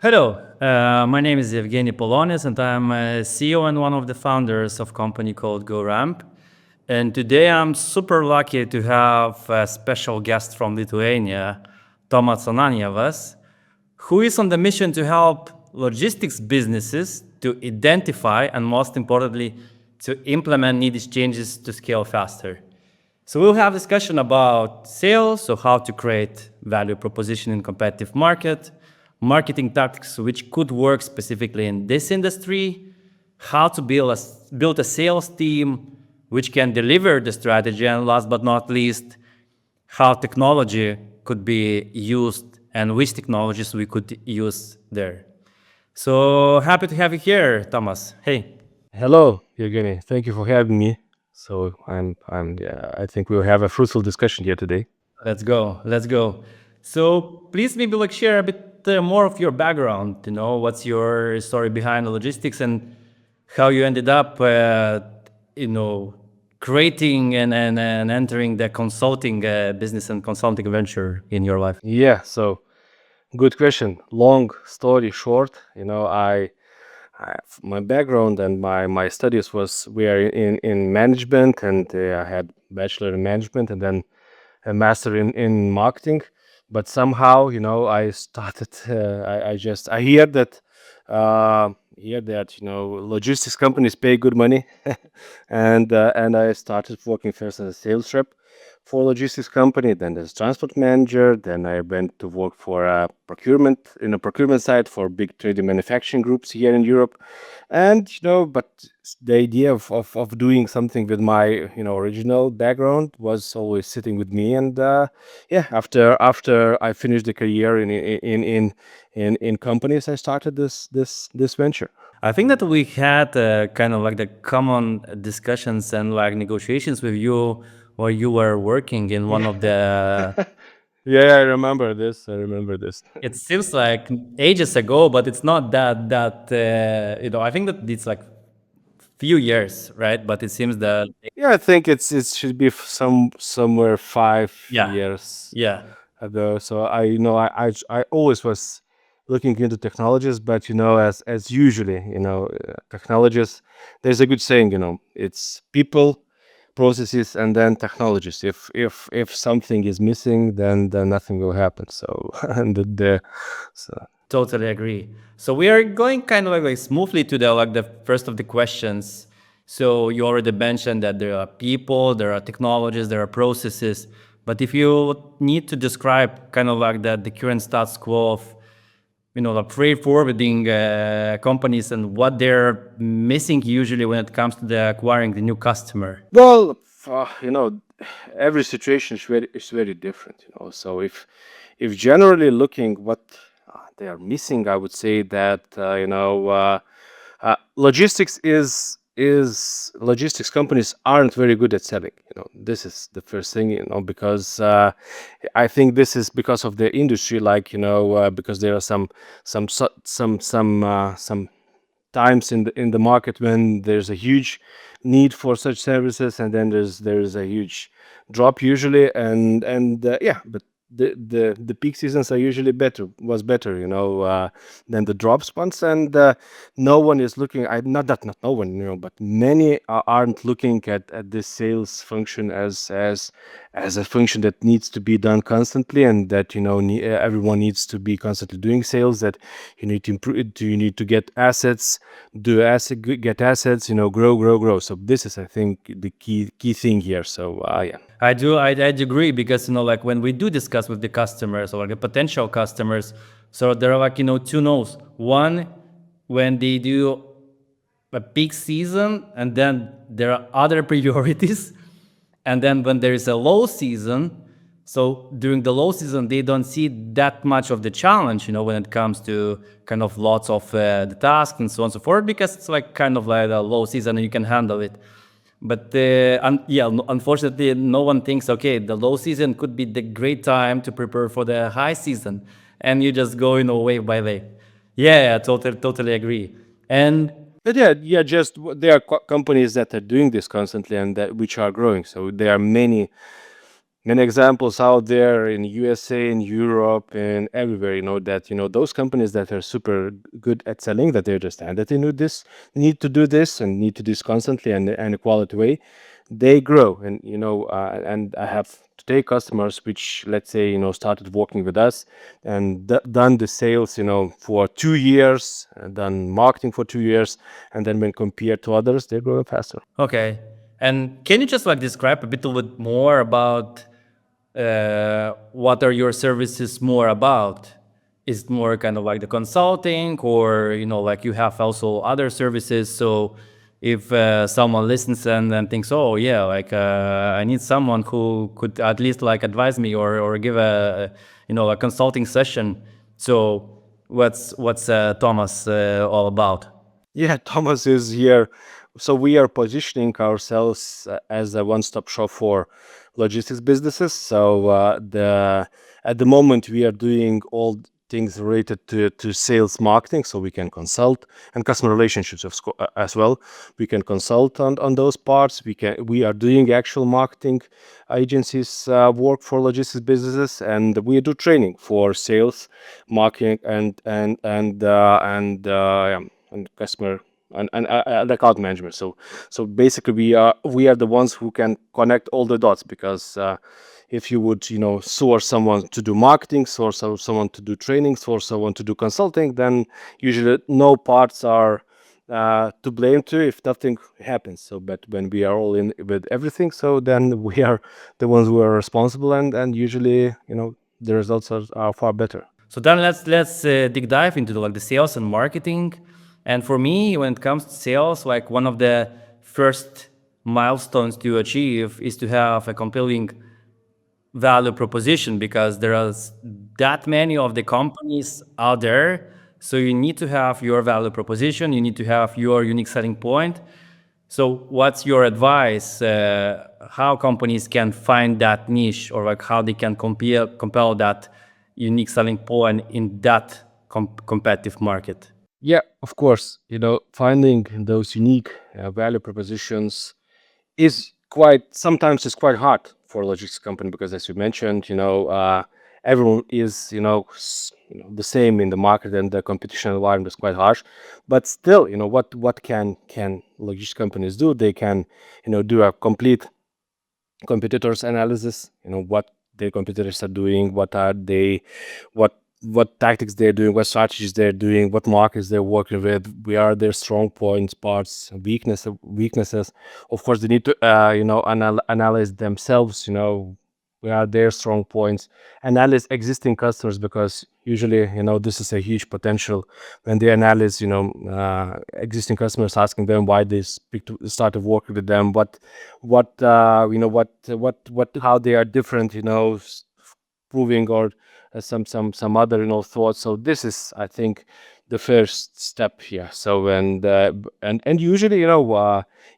Hello, my name is Evgeny Polonis, and I'm a CEO and one of the founders of a company called GoRamp. And today I'm super lucky to have a special guest from Lithuania, Tomas Ananjevas, who is on the mission to help logistics businesses to identify and, most importantly, to implement needed changes to scale faster. So we'll have discussion about sales, so how to create value proposition in competitive market, marketing tactics which could work specifically in this industry, how to build a sales team which can deliver the strategy, and last but not least, how technology could be used and which technologies we could use there. So happy to have you here, Thomas. Hey. Hello, Evgeny. Thank you for having me. So yeah, I think we'll have a fruitful discussion here today. Let's go. Let's go. So please maybe like share a bit more of your background. What's your story behind the logistics and how you ended up, you know, creating and entering the consulting business and consulting venture in your life. Yeah, so good question. Long story short, my background and my studies was we are in management, and I had bachelor in management and then a master in marketing. But somehow, I started. I hear that logistics companies pay good money, and I started working first as a sales rep for logistics company, then as transport manager. Then I went to work for a procurement side for big trading manufacturing groups here in Europe. And but the idea of doing something with my original background was always sitting with me. And yeah, after I finished the career in companies, I started this venture. I think that we had kind of like the common discussions and like negotiations with you while you were working in one of the. Yeah, I remember this. It seems like ages ago, but it's not that. I think that it's like few years, right? But it seems that. Yeah, I think it should be somewhere five Yeah, years yeah, ago. So I always was looking into technologies, but as usually, technologies. There's a good saying, it's people, processes, and then technologies. If something is missing, then nothing will happen. So and so totally agree. So we are going kind of like smoothly to the first of the questions. So you already mentioned that there are people, there are technologies, there are processes. But if you need to describe kind of like the current status quo of the freight forwarding companies and what they're missing usually when it comes to the acquiring the new customer. well, every situation is very different. So if generally looking what they are missing, I would say that logistics companies aren't very good at selling. This is the first thing. Because I think this is because of the industry, like because there are some times in the market when there's a huge need for such services, and then there's a huge drop usually. And yeah, but the peak seasons are usually better than the drop spots. And no one is looking. I not no one, but many aren't looking at this sales function as a function that needs to be done constantly, and that everyone needs to be constantly doing sales. That you need to improve. You need to get assets, get assets. Grow. So this is, I think, the key thing here. So yeah. I do agree because like when we do discuss with the customers or like the potential customers, so there are like two no's. One, when they do a peak season, and then there are other priorities, and then when there is a low season, so during the low season they don't see that much of the challenge, when it comes to kind of lots of the tasks and so on and so forth, because it's like kind of like a low season and you can handle it. But yeah, unfortunately, no one thinks, okay, the low season could be the great time to prepare for the high season, and you just go, wave by wave. Yeah, totally agree. And But yeah, just there are companies that are doing this constantly, and that which are growing. So there are many many examples out there in USA, in Europe, and everywhere. That those companies that are super good at selling, that they understand that they need to do this, and need to do this constantly and a quality way. They grow, and I have today customers which, let's say, started working with us and done the sales, for 2 years, and done marketing for 2 years, and then when compared to others, they're growing faster. Okay. And can you just like describe a little bit more about what are your services more about? Is it more kind of like the consulting, or like you have also other services? So if someone listens and then thinks, oh yeah, like I need someone who could at least like advise me or give a consulting session. So what's Thomas all about? Yeah, Thomas is here. So we are positioning ourselves as a one-stop shop for logistics businesses. So the at the moment we are doing all things related to sales marketing. So we can consult, and customer relationships as well. We can consult on those parts. We are doing actual marketing agencies work for logistics businesses, and we do training for sales, marketing, and customer and account management. So basically, we are the ones who can connect all the dots, because if you would source someone to do marketing, source someone to do training, source someone to do consulting, then usually no parts are to blame to if nothing happens. So but when we are all in with everything, so then we are the ones who are responsible, and usually the results are far better. So then let's dig dive into like the sales and marketing. And for me, when it comes to sales, like one of the first milestones to achieve is to have a compelling value proposition, because there are that many of the companies out there. So you need to have your value proposition, you need to have your unique selling point. So what's your advice? How companies can find that niche, or like how they can compel that unique selling point in that competitive market? Yeah, of course. Finding those unique value propositions is quite sometimes it's quite hard for a logistics company, because, as you mentioned, everyone is the same in the market, and the competition environment is quite harsh. But still, what can logistics companies do? They can do a complete competitors analysis. What their competitors are doing, what tactics they're doing, what strategies they're doing, what markets they're working with, where are their strong points, parts, weaknesses. Of course, they need to analyze themselves, where are their strong points, analyze existing customers, because usually this is a huge potential when they analyze existing customers, asking them why they started working with them, what how they are different, proving, or some other thoughts. So this is, I think, the first step here. So and usually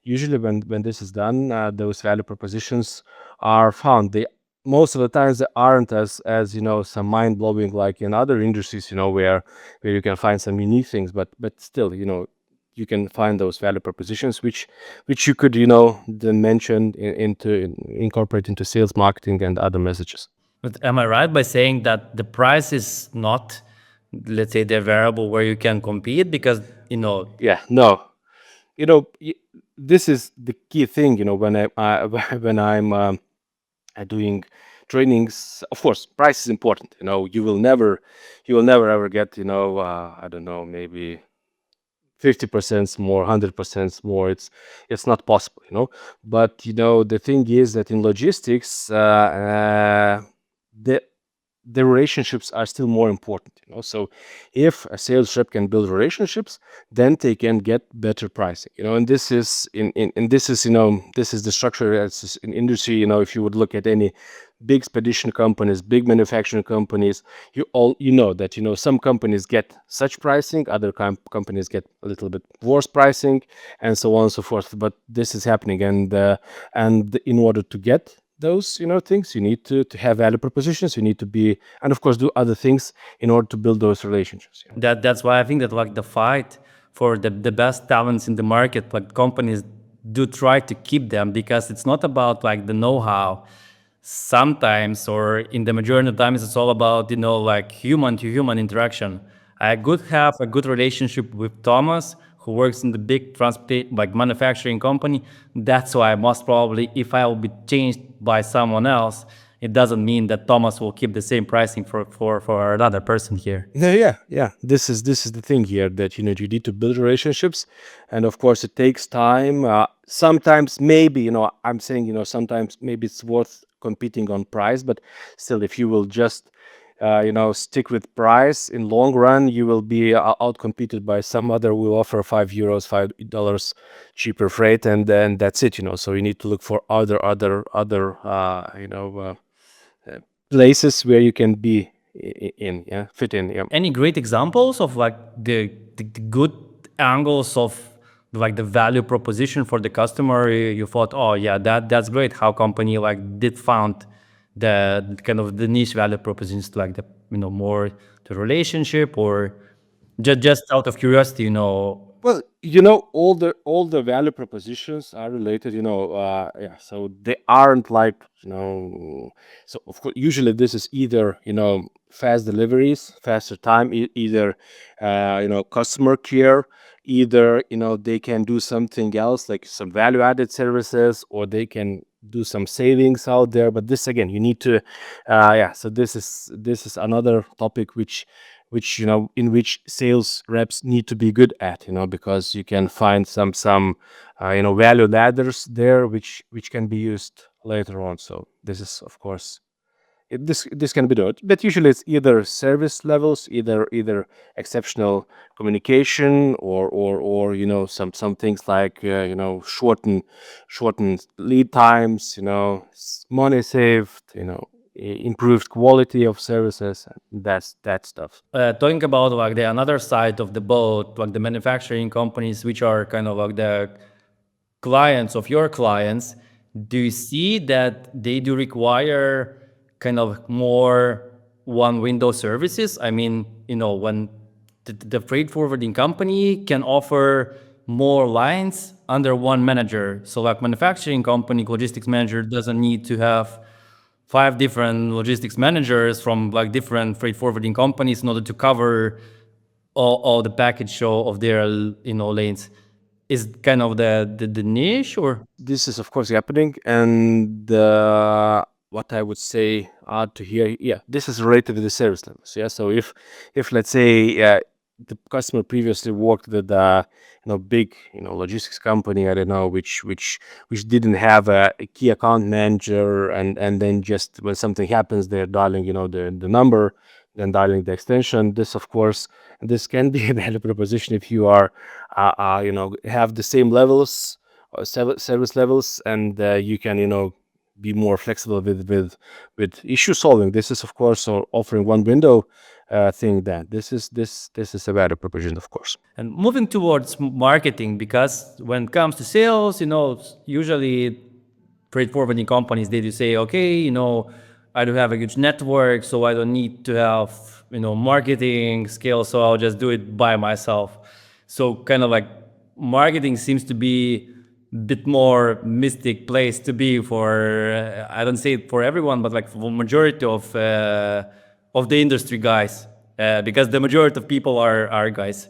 usually when this is done, those value propositions are found. They Most of the times they aren't as some mind blowing like in other industries, where you can find some unique things, but still, you can find those value propositions which you could then mention incorporate into sales, marketing, and other messages. But am I right by saying that the price is not, let's say, the variable where you can compete? Because, Yeah, no, you know y- this is the key thing, I when I'm doing trainings. Of course, price is important. You will never ever get, I don't know, maybe 50% more, 100% more. It's not possible, but the thing is that in logistics, the the relationships are still more important, so if a sales rep can build relationships, then they can get better pricing, and this is this is this is the structure as in industry. If you would look at any big spedition companies, big manufacturing companies, you know that some companies get such pricing, other companies get a little bit worse pricing, and so on and so forth. But this is happening, and in order to get those things, you need to have value propositions, you need to be, and of course do other things in order to build those relationships. that's why I think that like the fight for the best talents in the market, like companies do try to keep them, because it's not about like the know-how. sometimes, or in the majority of times, it's all about, like human to human interaction. I could have a good relationship with Thomas, who works in the big transport, like manufacturing company. That's why most probably, if I will be changed by someone else, it doesn't mean that Thomas will keep the same pricing for another person here. No, yeah, yeah. This is the thing here, that you need to build relationships, and of course it takes time. Sometimes maybe, I'm saying, sometimes maybe it's worth competing on price, but still, if you will just stick with price, in long run you will be outcompeted by some other who will offer €5, $5 cheaper freight, and then that's it. So you need to look for other uh, places where you can be in, yeah, fit in, yeah. Any great examples of like the good angles of like the value proposition for the customer? You thought, oh yeah, that's great. How company like did found the kind of the niche value propositions to like the more the relationship, or just out of curiosity, Well, all the value propositions are related, yeah. So they aren't like, so of course usually this is either, fast deliveries, faster time, either customer care, either they can do something else like some value added services, or they can do some savings out there. But this again, you need to, yeah. So this is another topic which in which sales reps need to be good at, because you can find some value ladders there which can be used later on. So this is, of course, this can be done, but usually it's either service levels, either exceptional communication, or some things like shorten lead times, money saved, improved quality of services, and that's that stuff. talking about like the another side of the boat, like the manufacturing companies, which are kind of like the clients of your clients, do you see that they do require kind of more one window services? I mean, when the freight forwarding company can offer more lines under one manager. So like manufacturing company, logistics manager doesn't need to have five different logistics managers from like different freight forwarding companies in order to cover all the package show of their lanes. Is kind of the niche, or This is of course happening, and what I would say add to here, yeah, this is related to the service levels. Yeah, so if let's say the customer previously worked with big logistics company, I don't know, which didn't have a key account manager, and then just when something happens they're dialing the number, then dialing the extension. This of course, this can be a value proposition if you are have the same levels, service levels, and you can be more flexible with issue solving. This is of course offering one window thing. That this is a value proposition, of course. and moving towards marketing, because when it comes to sales, usually freight forwarding companies, they do say, okay, I do have a huge network, so I don't need to have marketing skills, so I'll just do it by myself. So kind of like marketing seems to be a bit more mystic place to be for, I don't say it for everyone, but like for majority of the industry guys, because the majority of people are guys.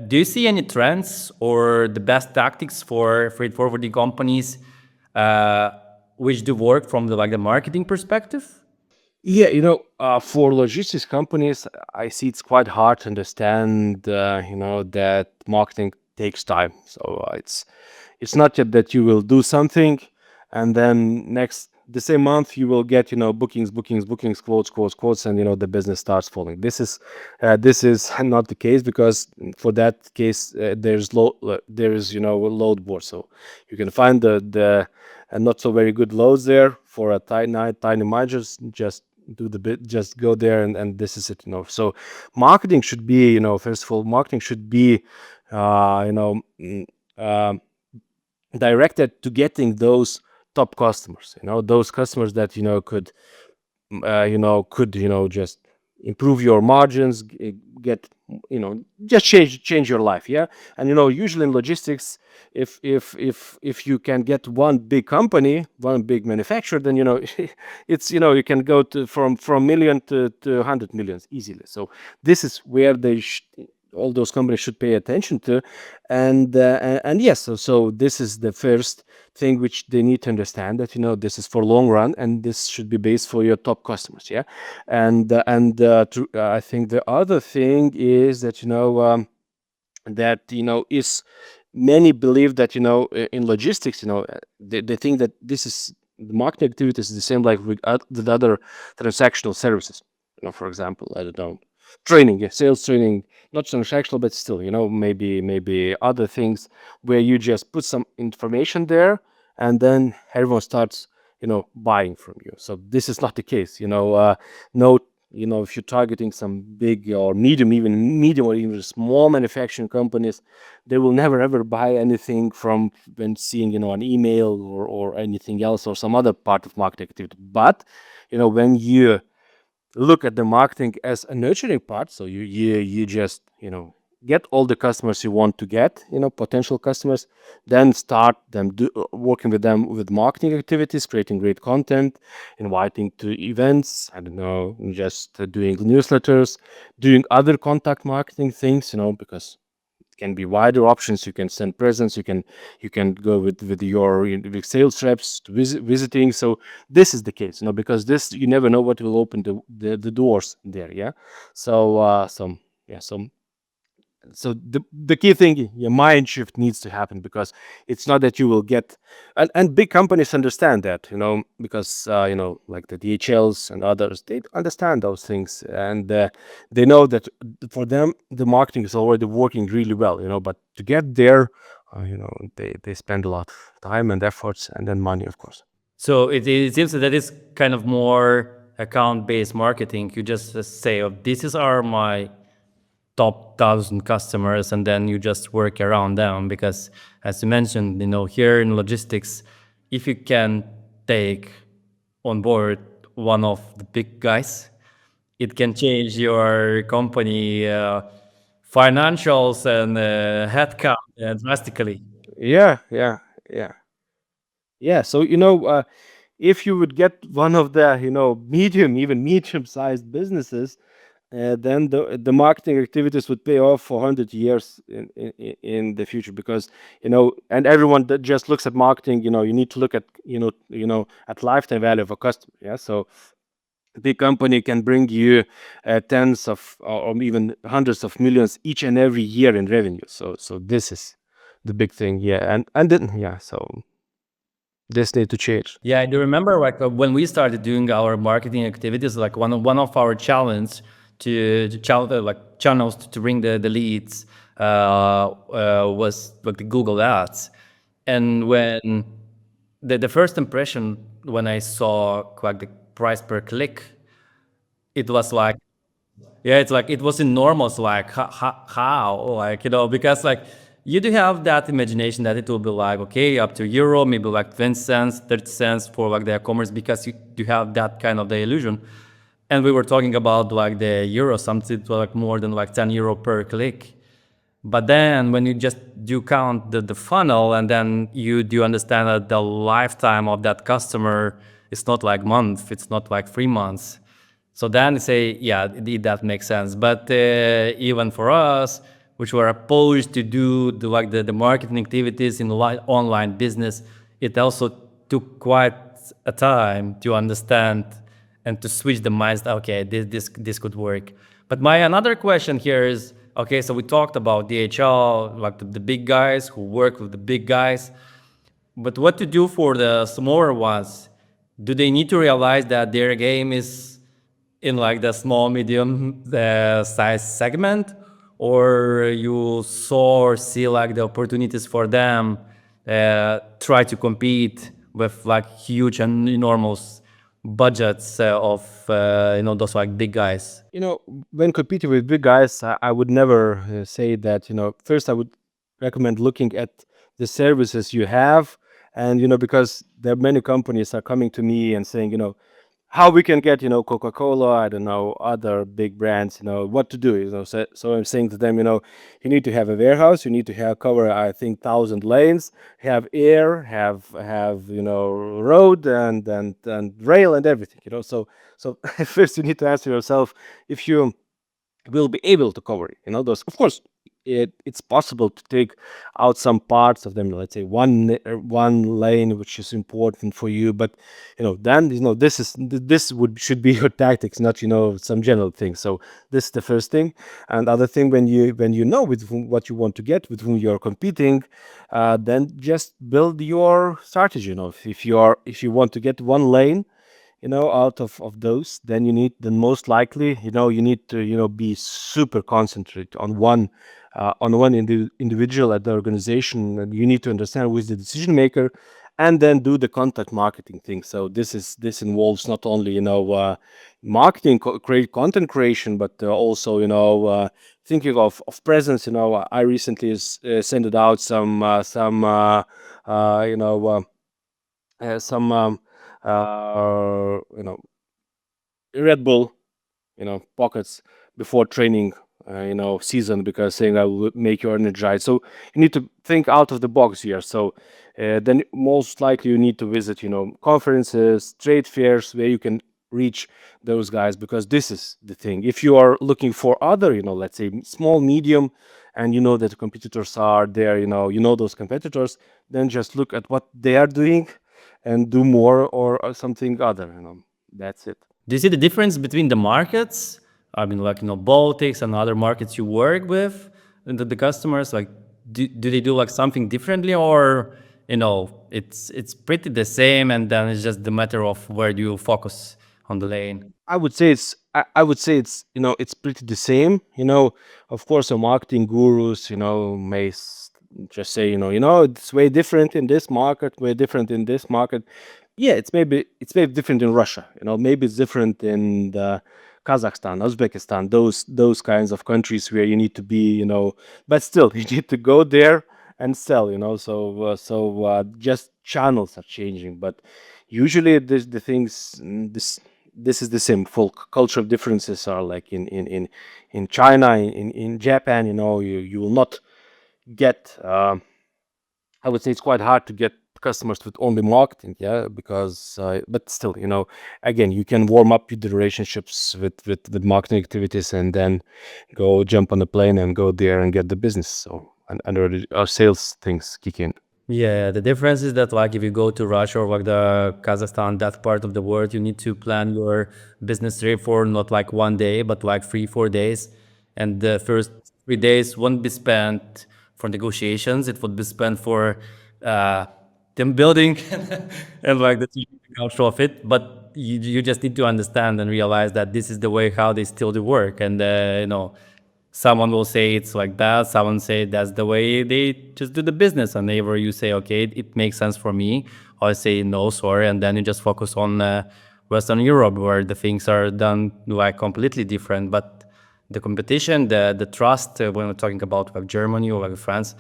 Do you see any trends or the best tactics for freight forwarding companies, uh, which do work from the marketing perspective? Yeah, for logistics companies, I see it's quite hard to understand, that marketing takes time. So it's not yet that you will do something, and then next the same month you will get bookings, quotes, and the business starts falling. This is not the case, because for that case there is load board, so you can find the not so very good loads there for a tiny margins. Just do the bit, just go there, and this is it. So marketing should be, first of all, marketing should be uh, you know mm, um, directed to getting those top customers, those customers that could just improve your margins, get, just change your life. Yeah. And usually in logistics, if you can get one big company, one big manufacturer, then it's, you can go to from million to 100 millions easily. So this is where all those companies should pay attention to. And yes, so this is the first thing which they need to understand, that this is for long run, and this should be based for your top customers. Yeah. I think the other thing is that that is, many believe that in logistics, they think that this is the marketing activities is the same like with other transactional services. For example, I don't know, training, yeah, sales training, not transactional, but still, maybe other things where you just put some information there, and then everyone starts buying from you. So this is not the case. No, if you're targeting some big or medium or even small manufacturing companies, they will never ever buy anything from when seeing an email or anything else or some other part of marketing activity. But when you look at the marketing as a nurturing part, so you just get all the customers you want to get, potential customers, then start them working with them with marketing activities, creating great content, inviting to events, I don't know, just doing newsletters, doing other contact marketing things, because can be wider options. You can send presents. You can go with your with sales reps to visiting. So this is the case, because this, you never know what will open the doors there. Yeah. So the key thing, your mind shift needs to happen, because it's not that you will get, and big companies understand that, because like the DHLs and others, they understand those things, and they know that for them the marketing is already working really well, but to get there, they spend a lot of time and efforts and then money, of course. So it seems that is kind of more account-based marketing. You just say, "Oh, this is our my top 1,000 customers," and then you just work around them. Because as you mentioned, here in logistics, if you can take on board one of the big guys, it can change your company financials and headcount drastically. Yeah, yeah, yeah. Yeah, so if you would get one of the even medium-sized businesses, then the marketing activities would pay off for 100 years in the future, because and everyone that just looks at marketing, you need to look at at lifetime value of a customer. Yeah, so a big company can bring you tens of or even hundreds of millions each and every year in revenue. So this is the big thing. Yeah, and then yeah, so this need to change. Yeah, I do remember like when we started doing our marketing activities, like one of our challenge like channels to bring the leads was like the Google Ads, and when the first impression when I saw like the price per click, it was like, yeah, it's like it was enormous. Like how, like because like you do have that imagination that it will be like okay up to euro, maybe like 20 cents, 30 cents for like the e-commerce, because you do have that kind of the illusion. And we were talking about like the euro, something like more than like 10 euro per click. But then when you just do count the funnel, and then you do understand that the lifetime of that customer is not like month, it's not like 3 months. So then you say, yeah, that makes sense. But even for us, which were opposed to do the marketing activities in online business, it also took quite a time to understand and to switch the mindset. Okay, this could work. But my another question here is, okay, so we talked about DHL, like the big guys who work with the big guys, but what to do for the smaller ones? Do they need to realize that their game is in like the small medium size segment, or you saw or see like the opportunities for them try to compete with like huge and enormous budgets of those like big guys? When competing with big guys, I would never say that. First I would recommend looking at the services you have, and because there are many companies are coming to me and saying, how we can get, Coca-Cola, I don't know, other big brands, what to do. So I'm saying to them, you need to have a warehouse, you need to have cover, I think, 1,000 lanes, have air, have road and rail and everything. So first you need to answer yourself if you will be able to cover it. Those, of course, it's possible to take out some parts of them. Let's say one lane which is important for you, but then this would should be your tactics, not some general things. So this is the first thing. And other thing, when you know with whom, what you want to get, with whom you're competing, then just build your strategy. If you want to get one lane, out of those, then most likely, you need to, be super concentrate on one individual at the organization, and you need to understand who is the decision maker, and then do the contact marketing thing. So this involves not only, marketing, create content creation, but also, thinking of presence. I recently sent out you know some you know Red Bull, pockets before training, season, because saying I will make you energized. So you need to think out of the box here. So then most likely you need to visit, conferences, trade fairs, where you can reach those guys, because this is the thing. If you are looking for other, let's say small, medium, and you know that the competitors are there, those competitors, then just look at what they are doing and do more, or something other. That's it. Do you see the difference between the markets? I mean, like, Baltics and other markets you work with, and the customers, like, do they do like something differently, or it's pretty the same, and then it's just the matter of where do you focus on the lane? I would say it's, it's pretty the same. Of course, the marketing gurus, may just say, it's way different in this market, way different in this market. Yeah, it's maybe different in Russia. Maybe it's different in the Kazakhstan, Uzbekistan, those kinds of countries where you need to be, but still you need to go there and sell. Just channels are changing, but usually the things, this is the same. Full cultural differences are like in China, in Japan. You will not get. I would say it's quite hard to get customers with only marketing, yeah, because but still, again, you can warm up the relationships with marketing activities, and then go jump on a plane and go there and get the business. So and already our sales things kick in. Yeah, the difference is that, like, if you go to Russia or like the Kazakhstan, that part of the world, you need to plan your business trip for not like 1 day, but like 3, 4 days. And the first 3 days won't be spent for negotiations. It would be spent for uh, team building and like the culture of it. But you just need to understand and realize that this is the way how they still do work. And someone will say it's like that. Someone say that's the way they just do the business. And either you say, okay, it makes sense for me, or I say no, sorry, and then you just focus on Western Europe, where the things are done like completely different. But the competition, the trust, when we're talking about like Germany or like France,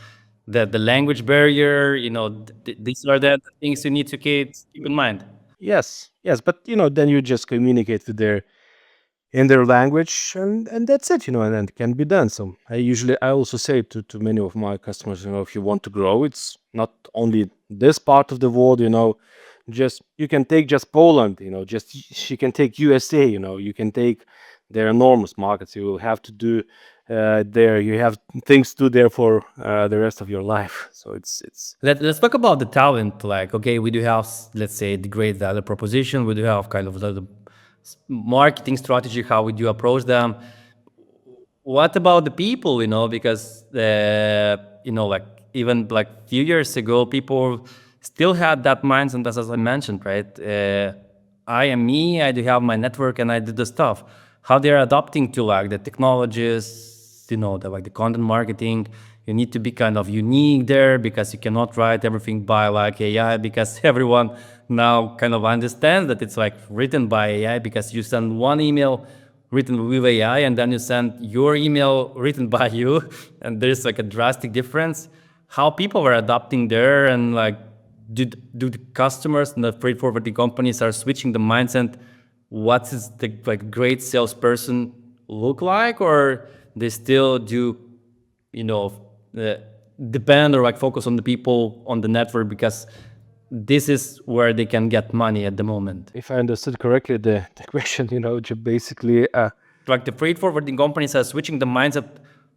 the language barrier, these are the things you need to keep in mind. Yes, but then you just communicate with their in their language, and that's it. And then it can be done. So I also say to many of my customers, if you want to grow, it's not only this part of the world. Just you can take just Poland. Just you can take USA. You can take their enormous markets. You will have to do there. You have things to do there for the rest of your life. So it's Let's talk about the talent. Like, okay, we do have, let's say, the great value proposition. We do have kind of the marketing strategy, how we do approach them. What about the people? Because like even like few years ago, people still had that mindset, as I mentioned, right? I am me. I do have my network, and I do the stuff. How they're adapting to like the technologies, the content marketing. You need to be kind of unique there, because you cannot write everything by like AI, because everyone now kind of understands that it's like written by AI, because you send one email written with AI, and then you send your email written by you, and there's like a drastic difference. How people are adapting there, and like, do the customers and the freight forwarding companies are switching the mindset what is the like great salesperson look like, or they still do, you know, uh, depend or like focus on the people on the network because this is where they can get money at the moment. If I understood correctly, the question, basically, Like the freight forwarding companies are switching the mindset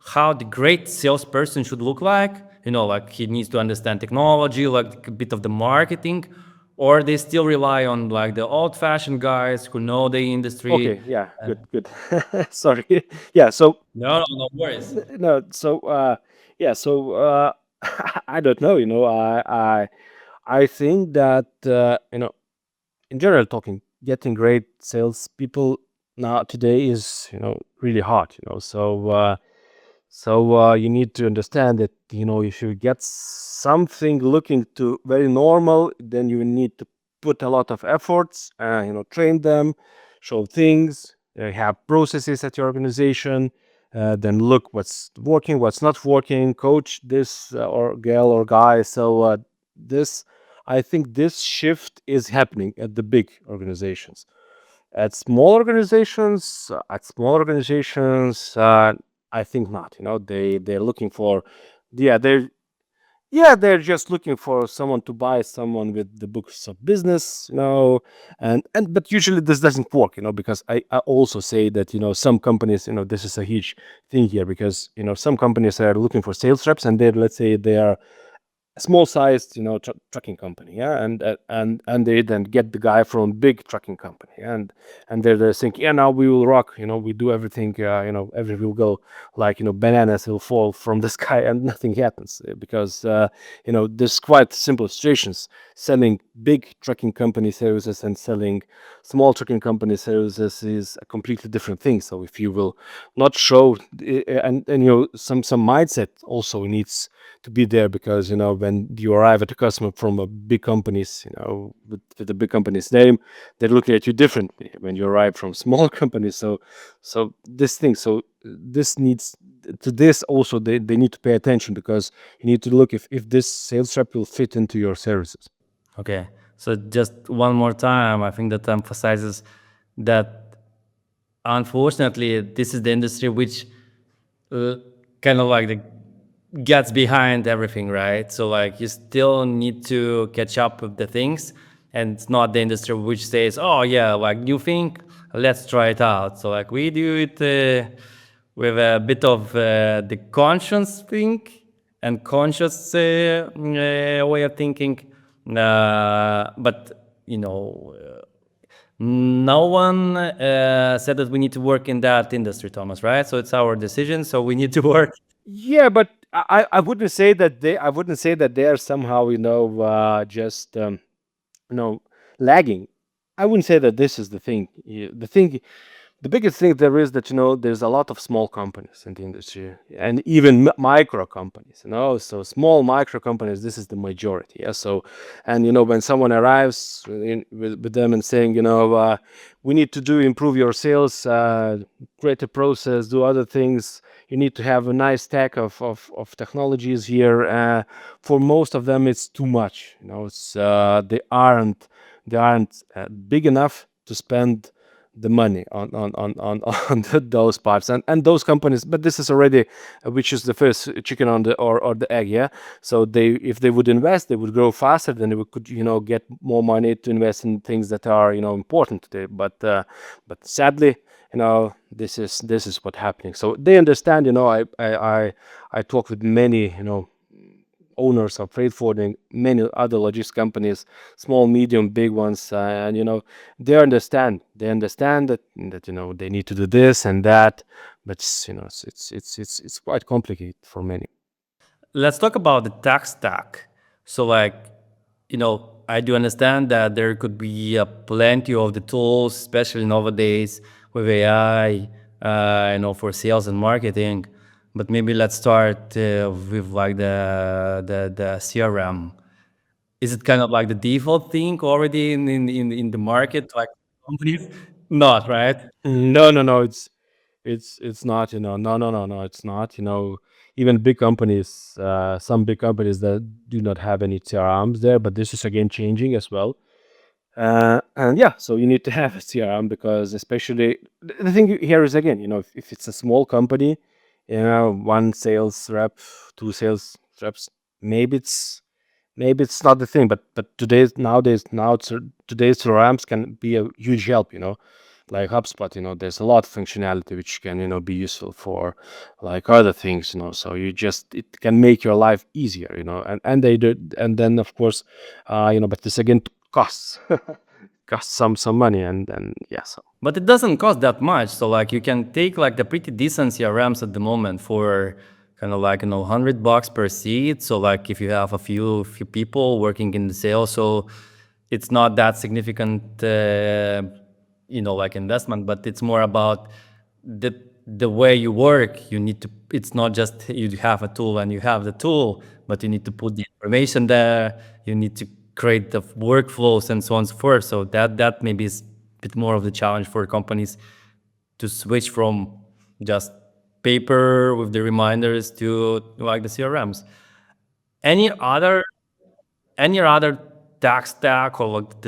how the great salesperson should look like. You know, like he needs to understand technology, like a bit of the marketing, or they still rely on like the old-fashioned guys who know the industry. okay, yeah, good, good. Sorry. Yeah, so No, no, no worries. no, so yeah, so I don't know, I think that in general talking, getting great salespeople now today is really hard. You need to understand that if you get something looking to very normal, then you need to put a lot of efforts. Train them, show things, have processes at your organization. Then look what's working, what's not working. Coach this or girl or guy. This, I think, this shift is happening at the big organizations. At small organizations, I think not. They're looking for, yeah, they're just looking for someone to buy someone with the books of business, and but usually this doesn't work, because I also say that some companies, this is a huge thing here, because some companies are looking for sales reps, and they're, let's say, they are a small sized trucking company, yeah, and they then get the guy from big trucking company, and they're thinking, yeah, now we will rock, we do everything, everything will go like, bananas will fall from the sky, and nothing happens, because there's quite simple situations. Selling big trucking company services and selling small trucking company services is a completely different thing. So if you will not show, and some mindset also needs to be there, because when you arrive at a customer from a big companies, with the big company's name, they're looking at you differently when you arrive from small companies. So this thing, so this needs to this also, they need to pay attention, because you need to look if this sales rep will fit into your services. Okay, so just one more time, I think that emphasizes that unfortunately this is the industry which uh, kind of like the gets behind everything, right? So like you still need to catch up with the things, and it's not the industry which says, "Oh yeah, like new thing, let's try it out." So like we do it with a bit of the conscious thing and conscious way of thinking, but no one said that we need to work in that industry, Thomas, right? So it's our decision. So we need to work. Yeah, but I wouldn't say that they are somehow, just you know lagging. I wouldn't say that this is the thing. The biggest thing there is that, there's a lot of small companies in the industry, and even micro companies, so small micro companies, this is the majority, yeah. So, and when someone arrives with them and saying, we need to improve your sales, create a process, do other things, you need to have a nice stack of technologies here, for most of them it's too much, it's they aren't big enough to spend the money on those parts, and those companies. But this is already, which is the first chicken on the or the egg, yeah. So they, if they would invest, they would grow faster, then they could, get more money to invest in things that are, important today. But sadly, this is what happening. So they understand, I talk with many, owners of freight forwarding, many other logistics companies, small, medium, big ones, and they understand that they need to do this and that, but it's quite complicated for many. Let's talk about the tech stack. So, like, I do understand that there could be plenty of the tools, especially nowadays with AI, for sales and marketing. But maybe let's start with like the CRM. Is it kind of like the default thing already in the market, like companies? Not, right? No, no, no, it's not, no, no, no, no, it's not, even big companies, some big companies that do not have any CRMs there, but this is again changing as well. And yeah, so you need to have a CRM because especially the thing here is again, if it's a small company, one sales rep, two sales reps, maybe it's maybe it's not the thing, but today's CRMs can be a huge help, like HubSpot, there's a lot of functionality which can, be useful for like other things, so it can make your life easier, and they do, and then of course, but this again costs costs some money, and then yeah, so But it doesn't cost that much. So like you can take like the pretty decent CRMs at the moment for kind of like, $100 per seat. So like if you have a few people working in the sales, so it's not that significant, like investment, but it's more about the the way you work. You need to. It's not just you have a tool and you have the tool, but you need to put the information there. You need to create the workflows and so on and so forth. So that maybe is a bit more of the challenge for companies to switch from just paper with the reminders to like the CRMs. Any other any other tech stack or like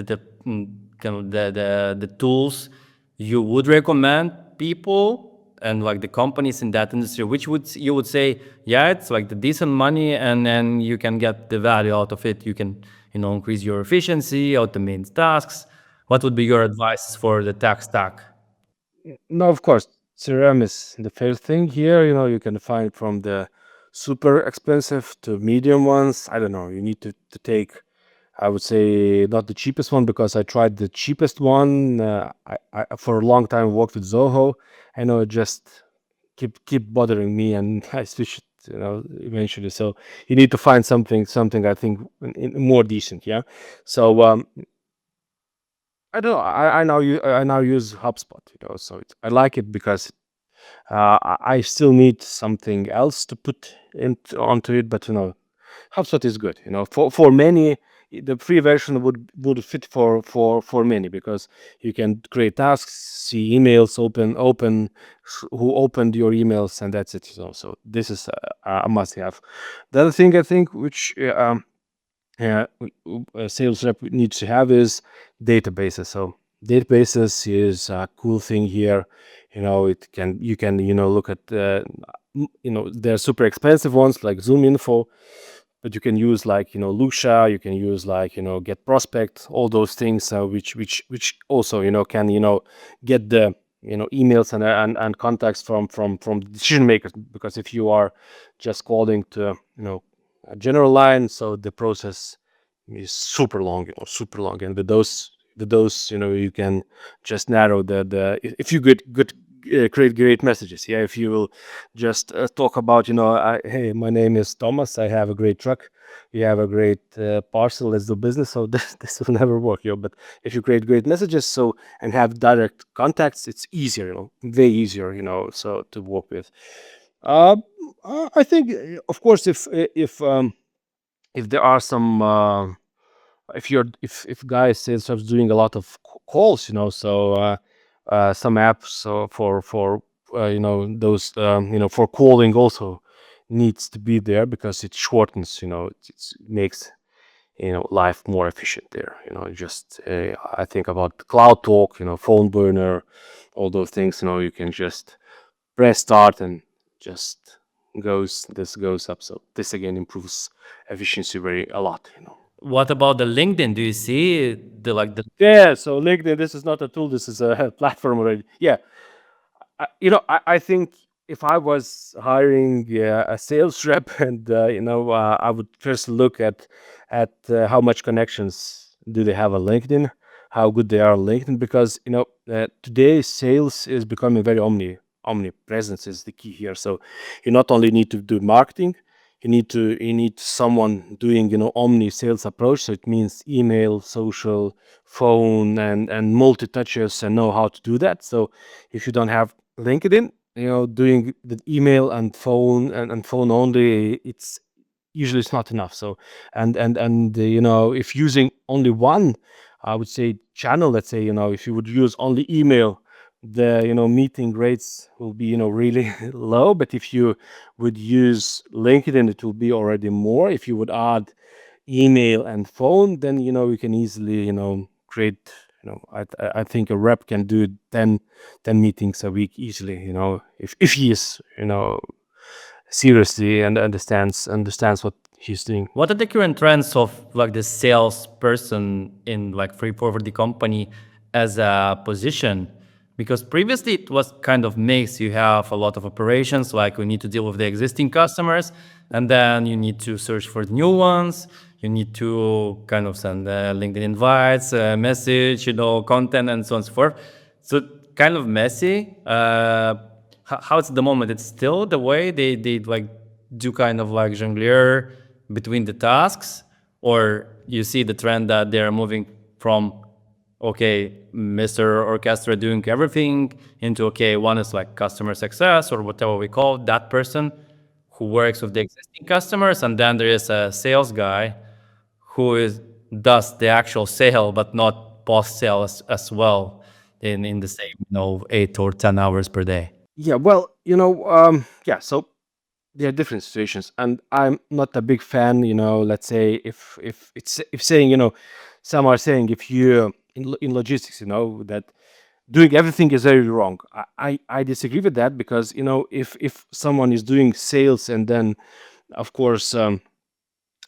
kind of the tools you would recommend people and like the companies in that industry, which would you would say, yeah, it's like the decent money and then you can get the value out of it. You can, increase your efficiency, automate tasks. What would be your advice for the tech stack? no, of course, CRM is the first thing here. You can find from the super expensive to medium ones. I don't know. You need to take, I would say, not the cheapest one because I tried the cheapest one. I for a long time worked with Zoho. I know it just keep bothering me, and I switched. Eventually. So you need to find something I think more decent. Yeah. So I don't know. I now use HubSpot. So I like it because I still need something else to put onto it, but HubSpot is good. For many, the free version would fit for many because you can create tasks, see emails, who opened your emails, and that's it. So this is a must have. The other thing I think, which a sales rep needs to have is databases. So databases is a cool thing here. You can look at they're super expensive ones like Zoom Info, but you can use like Lucia, you can use like Get Prospect, all those things, which also can get the emails and contacts from the decision makers, because if you are just calling to a general line, so the process is super long, super long, and with those you can just narrow if you good create great messages. Yeah, if you will just talk about hey, my name is Thomas, I have a great truck, you have a great parcel, let's do business. So this will never work. But if you create great messages, so and have direct contacts, it's easier, way easier, so to work with. uh, I think, of course, if there are some if guys sales reps doing a lot of calls, so some apps, so for those for calling also needs to be there because it shortens, it makes life more efficient there. Just I think about cloud talk, phone burner, all those things. You can just press start and just goes up. So this again improves efficiency very a lot. What about the LinkedIn? Do you see the Yeah, so LinkedIn, this is not a tool, this is a platform already. Yeah, I think if I was hiring a sales rep, and I would first look at how much connections do they have on LinkedIn, how good they are on LinkedIn, because today sales is becoming very omnipresence is the key here. So you not only need to do marketing, you need someone doing omni sales approach. So it means email, social, phone, and multi touches, and know how to do that. So if you don't have LinkedIn, doing the email and phone and phone only, it's not enough. So if using only one, I would say, channel, let's say, if you would use only email, the meeting rates will be really low. But if you would use LinkedIn, it will be already more. If you would add email and phone, then you can easily create, I think a rep can do 10 meetings a week easily, if he is, seriously and understands what he's doing. What are the current trends of like the salesperson in like freight forwarding company as a position? Because previously it was kind of mixed. You have a lot of operations, like we need to deal with the existing customers, and then you need to search for new ones. You need to kind of send LinkedIn invites, message, content, and so on and so forth. So kind of messy. How's the moment? It's still the way they like do kind of like jongleur between the tasks, or you see the trend that they're moving from okay, Mr. Orchestra doing everything into okay, one is like customer success or whatever we call that person who works with the existing customers, and then there is a sales guy who does the actual sale but not post sales as well in the same 8 or 10 hours per day. Yeah, well, yeah, so there are different situations, and I'm not a big fan, let's say if saying, some are saying if you in logistics, that doing everything is very wrong. I disagree with that because, if someone is doing sales and then, of course,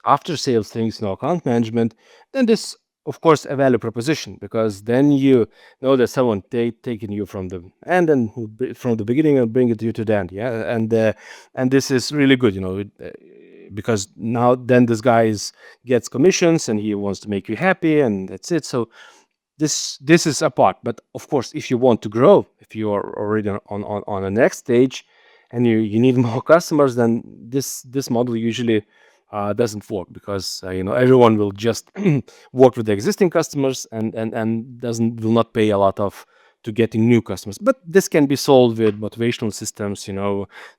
after sales things, account management, then this, of course, a value proposition, because then you know that someone taking you from the end and from the beginning and bring it you to the end. Yeah, and this is really good, because now then this guy gets commissions and he wants to make you happy, and that's it. So this is a part. But of course, if you want to grow, if you are already on the next stage and you need more customers, then this model usually doesn't work, because everyone will just work with the existing customers and doesn't will not pay a lot of to getting new customers. But this can be solved with motivational systems.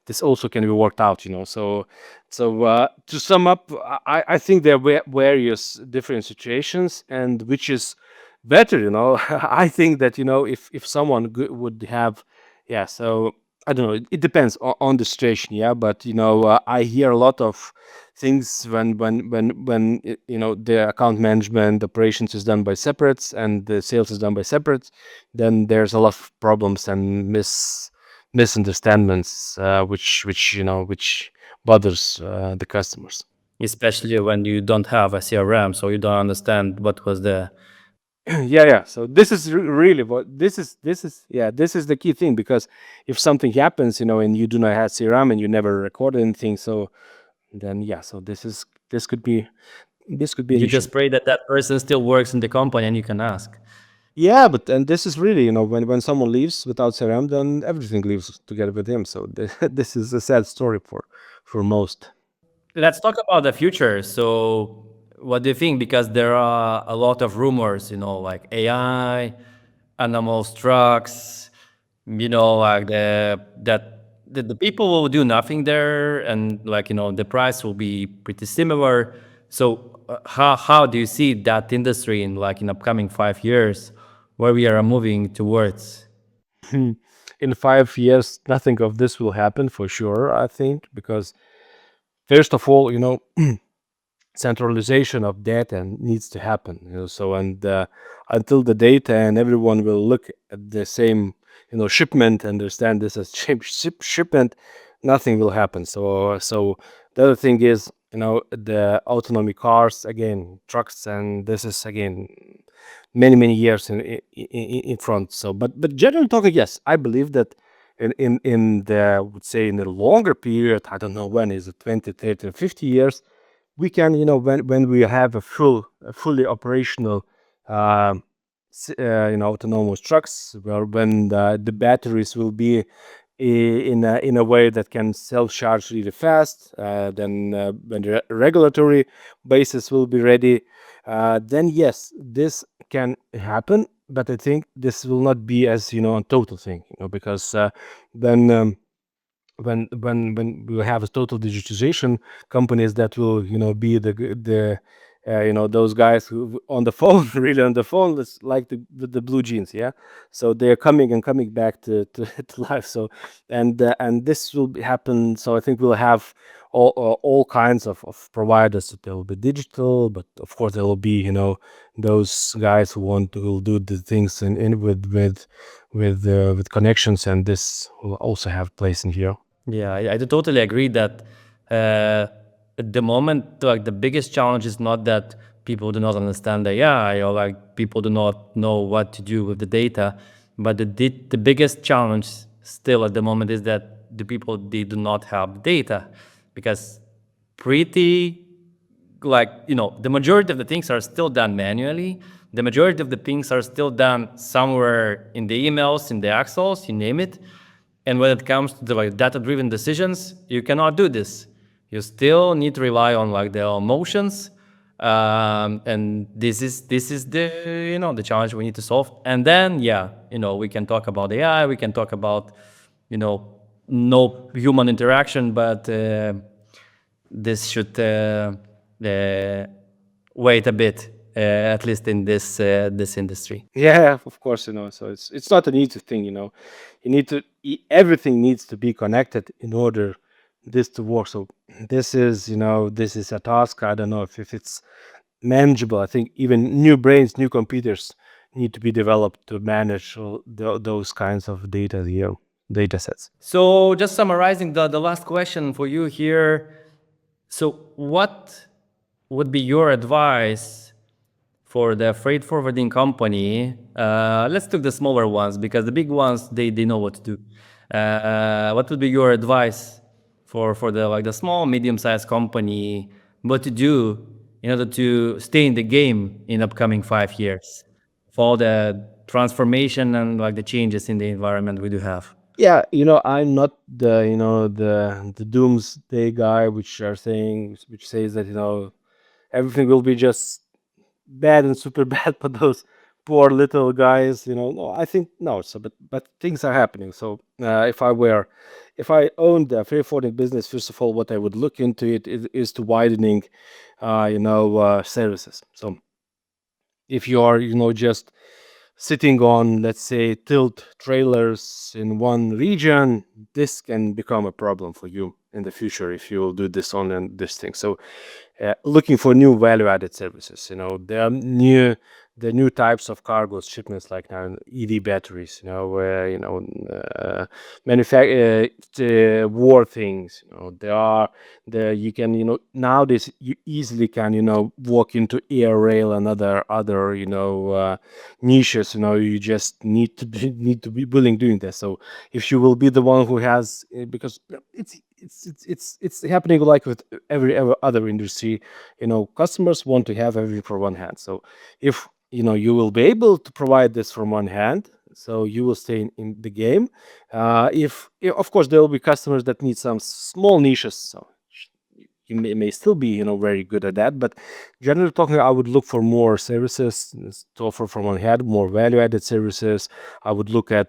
This also can be worked out. So to sum up, I think there are various different situations, and which is better. I think that, if someone would have, yeah, so I don't know, it depends on the situation. Yeah, but I hear a lot of things when the account management operations is done by separates and the sales is done by separates, then there's a lot of problems and misunderstandings, which bothers the customers. Especially when you don't have a CRM, so you don't understand what was the. Yeah, so this is really what this is yeah, this is the key thing, because if something happens, and you do not have CRM and you never record anything, so then, yeah, so this could be an You issue. just pray that that person still works in the company and you can ask. Yeah, but and this is really, when someone leaves without CRM, then everything leaves together with him. So this is a sad story for most. Let's talk about the future. So, what do you think? Because there are a lot of rumors, like AI, animals, trucks, like the people will do nothing there, and like the price will be pretty similar. So, how do you see that industry in like in upcoming 5 years, where we are moving towards? In 5 years, nothing of this will happen for sure, I think, because first of all, centralization of data needs to happen. So, and until the data and everyone will look at the same, shipment, understand this as shipment, nothing will happen. So the other thing is, the autonomy cars, again, trucks, and this is again many years in front. So, but generally talking, yes, I believe that in the, I would say, in the longer period, I don't know when, is it 20, 30, or 50 years, we can, when we have fully operational, autonomous trucks, where when the batteries will be in a way that can self-charge really fast, then when the regulatory basis will be ready, then yes, this can happen. But I think this will not be as, a total thing, because then when we have a total digitization, companies that will, be the those guys who on the phone really on the phone, it's like the blue jeans. Yeah, so they're coming back to life. So and this will happen. So I think we'll have all kinds of providers. So there will be digital, but of course there will be, those guys who will do the things in with connections, and this will also have place in here. Yeah, I do totally agree that at the moment, like the biggest challenge is not that people do not understand AI or like people do not know what to do with the data, but the biggest challenge still at the moment is that the people they do not have data, because pretty like the majority of the things are still done manually. The majority of the things are still done somewhere in the emails, in the excels, you name it. And when it comes to the like data-driven decisions, you cannot do this. You still need to rely on like the emotions, and this is the the challenge we need to solve. And then yeah, we can talk about AI, we can talk about you know no human interaction, but this should wait a bit, at least in this industry. Yeah, of course, so it's not an easy thing. You need to everything needs to be connected in order this to work. So this is a task. I don't know if it's manageable. I think even new brains, new computers need to be developed to manage those kinds of data sets. So just summarizing the last question for you here. So what would be your advice for the freight forwarding company? Let's take the smaller ones because the big ones they know what to do. What would be your advice for the like the small medium sized company, what to do in order to stay in the game in upcoming 5 years for all the transformation and like the changes in the environment we do have? Yeah, I'm not the doomsday guy, which says that everything will be just bad and super bad for those poor little guys. No, I think no. So, but things are happening. So, if I owned a freight forwarding business, first of all, what I would look into it is to widening, services. So, if you are, just sitting on, let's say, tilt trailers in one region, this can become a problem for you in the future if you will do this on and this thing. So looking for new value-added services. There are new types of cargos shipments like now EV batteries. Where war things. There you can nowadays you easily can walk into air rail and other niches. You just need to be willing doing that. So if you will be the one who has because it's happening like with every other industry. Customers want to have everything from one hand. So if you will be able to provide this from one hand, so you will stay in the game. If of course there will be customers that need some small niches, so you may still be very good at that. But generally talking, I would look for more services to offer from one hand, more value added services. I would look uh,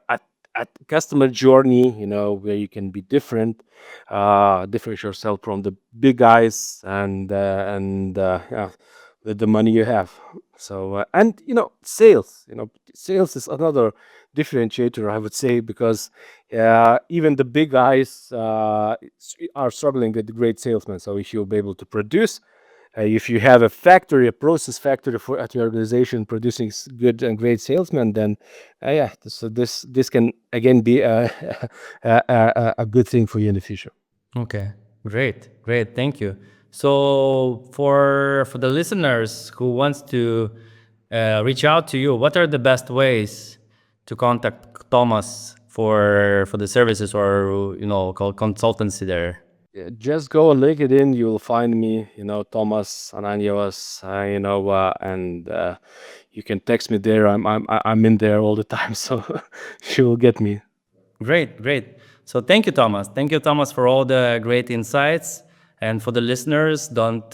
at at customer journey, where you can be different yourself from the big guys, and yeah, with the money you have. So and sales is another differentiator, I would say, because even the big guys are struggling with great salesmen. So if you'll be able to produce, if you have a factory, a process factory at your organization producing good and great salesmen, then yeah, so this can again be a good thing for you in the future. Okay, great, thank you. So for the listeners who wants to reach out to you, what are the best ways to contact Thomas for the services or called consultancy there? Yeah, just go on LinkedIn, you'll find me, Tomas Ananjevas, and you can text me there. I'm in there all the time, so you will get me. Great. So thank you, Thomas. Thank you, Thomas, for all the great insights. And for the listeners, don't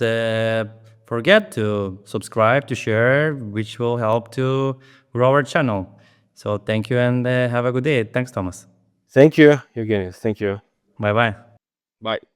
forget to subscribe, to share, which will help to grow our channel. So thank you and have a good day. Thanks, Thomas. Thank you, Evgeny. Thank you. Bye bye. Bye.